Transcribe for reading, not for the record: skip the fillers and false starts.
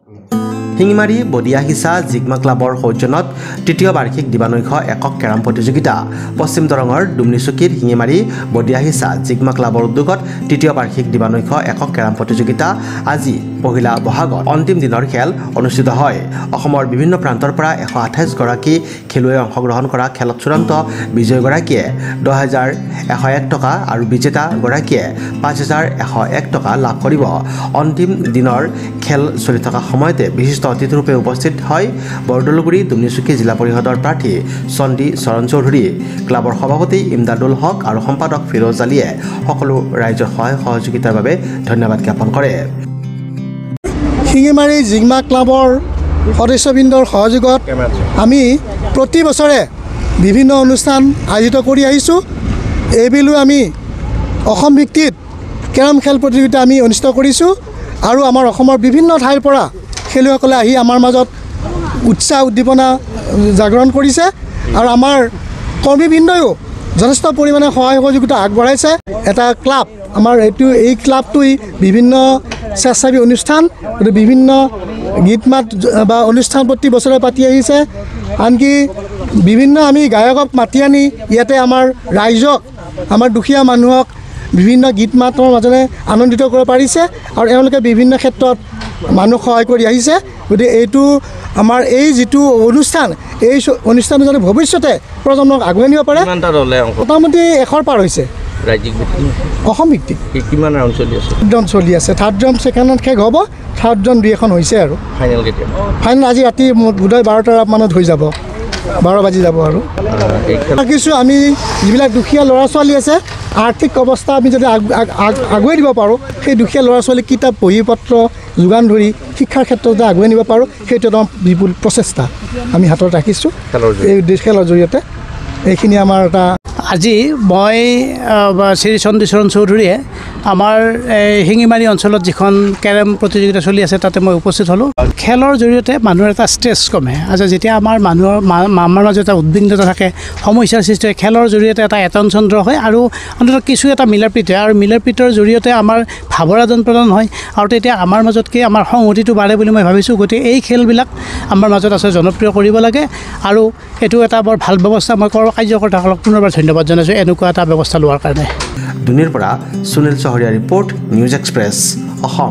শিঙিমাৰী বডিয়াহিচা জিগমা ক্লাবৰ সৌজন্যত তৃতীয় বাৰ্ষিক দিবানৈশ একক কেৰাম প্ৰতিযোগিতা পশ্চিম দৰঙৰ ডুমনিচুকীৰ শিঙিমাৰী বডিয়াহিচা জিগমা ক্লাবৰ উদ্যোগত তৃতীয় বাৰ্ষিক দিবানৈশ একক কেৰাম প্ৰতিযোগিতা আজি পহিলা বহাগত অন্তিম দিনৰ খেল অনুষ্ঠিত হয়। অসমৰ বিভিন্ন প্ৰান্তৰ পৰা 128 গৰাকী খেলুৱৈ অংশগ্ৰহণ কৰা খেলত চূড়ান্ত বিজয়ীগৰাকীয়ে 10,101 টকা আৰু বিজেতা গৰাকীয়ে 5,101 টকা লাভ কৰিব। অন্তিম দিনৰ খেল চলি থকা সময়তে বিশিষ্ট অতিথিৰূপে উপস্থিত হয় বৰদলগুৰি ডুমনিচুকী জিলা পৰিষদৰ প্ৰাৰ্থী চন্দী চৰণ চৌধুৰী, ক্লাবৰ সভাপতি ইমদাদুল হক আৰু সম্পাদক ফিৰোজ আলীয়ে সকলো ৰাইজৰ সহায় সহযোগিতাৰ বাবে ধন্যবাদ জ্ঞাপন কৰে। শিঙিমাৰী জিগমা ক্লাবৰ সদস্যবৃন্দৰ সহযোগত আমি প্ৰতি বছৰে বিভিন্ন অনুষ্ঠান আয়োজিত কৰি আহিছোঁ। এইবিলো আমি অসম ভিত্তিত কেৰম খেল প্ৰতিযোগিতা আমি অনুষ্ঠিত কৰিছোঁ আৰু আমাৰ অসমৰ বিভিন্ন ঠাইৰ পৰা খেলুৱৈসকলে আহি আমাৰ মাজত উৎসাহ উদ্দীপনা জাগৰণ কৰিছে আৰু আমাৰ কৰ্মীবৃন্দয়ো যথেষ্ট পৰিমাণে সহায় সহযোগিতা আগবঢ়াইছে। এটা ক্লাব আমাৰ এই ক্লাবটোই বিভিন্ন স্বেচ্ছাসেৱী অনুষ্ঠান বিভিন্ন গীত মাত বা অনুষ্ঠান প্ৰতি বছৰে পাতি আহিছে। আনকি বিভিন্ন আমি গায়কক মাতি আনি ইয়াতে আমাৰ ৰাইজক আমাৰ দুখীয়া মানুহক বিভিন্ন গীত মাতৰ মাজেৰে আনন্দিত কৰিব পাৰিছে আৰু এওঁলোকে বিভিন্ন ক্ষেত্ৰত মানুহ সহায় কৰি আহিছে। গতিকে এইটো আমাৰ এই যিটো অনুষ্ঠান এই অনুষ্ঠানটো যাতে ভৱিষ্যতে প্ৰজন্মক আগুৱাই নিব পাৰে। মোটামুটি 100 পাৰ হৈছে অসম ভিত্তিক। কিমান ৰাউণ্ড চলি আছে? চলি আছে। থাৰ্ড ৰাউণ্ড ছেকেণ্ডত শেষ হ'ব, থাৰ্ড ৰাউণ্ড 2 হৈছে আৰু ফাইনেল কেতিয়া? ফাইনেল আজি ৰাতি বোধহয় 12টা মানত হৈ যাব, 12 বাজি যাব। আৰু কিছু আমি যিবিলাক দুখীয়া ল'ৰা ছোৱালী আছে আৰ্থিক অৱস্থা আমি যদি আগুৱাই দিব পাৰোঁ, সেই দুখীয়া ল'ৰা ছোৱালীক কিতাপ বহী পত্ৰ যোগান ধৰি শিক্ষাৰ ক্ষেত্ৰতে আগুৱাই নিব পাৰোঁ, সেইটো এটা বিপুল প্ৰচেষ্টা আমি হাতত ৰাখিছোঁ এই খেলৰ জৰিয়তে। এইখিনি আমাৰ এটা আজি মই শ্ৰী চন্দী চৰণ চৌধুৰীয়ে আমাৰ শিঙিমাৰী অঞ্চলত যিখন কেৰম প্ৰতিযোগিতা চলি আছে তাতে মই উপস্থিত হ'লোঁ। খেলৰ জৰিয়তে মানুহৰ এটা ষ্ট্ৰেছ কমে। যেতিয়া আমাৰ আমাৰ মাজত এটা উদ্বিগ্নতা থাকে, সমস্যাৰ সৃষ্টি হয়, খেলৰ জৰিয়তে এটা এটেনশ্যন ড্ৰ হয় আৰু অন্ততঃ কিছু এটা মিলাপ্ৰীত হয় আৰু মিলাপ্ৰীতৰ জৰিয়তে আমাৰ ভাৱৰ আদান প্ৰদান হয় আৰু তেতিয়া আমাৰ মাজতকৈ আমাৰ সংহতিটো বাঢ়ে বুলি মই ভাবিছোঁ। গতিকে এই খেলবিলাক আমাৰ মাজত আছে জনপ্ৰিয় কৰিব লাগে আৰু এইটো এটা বৰ ভাল ব্যৱস্থা। মই কাৰ্যকৰ্তাসকলক পুনৰবাৰ ধন্যবাদ জনাইছোঁ এনেকুৱা এটা ব্যৱস্থা লোৱাৰ কাৰণে। দুনিৰ পৰা সুনীল চহৰীয়া ৰিপৰ্ট, নিউজ এক্সপ্ৰেছ, অসম।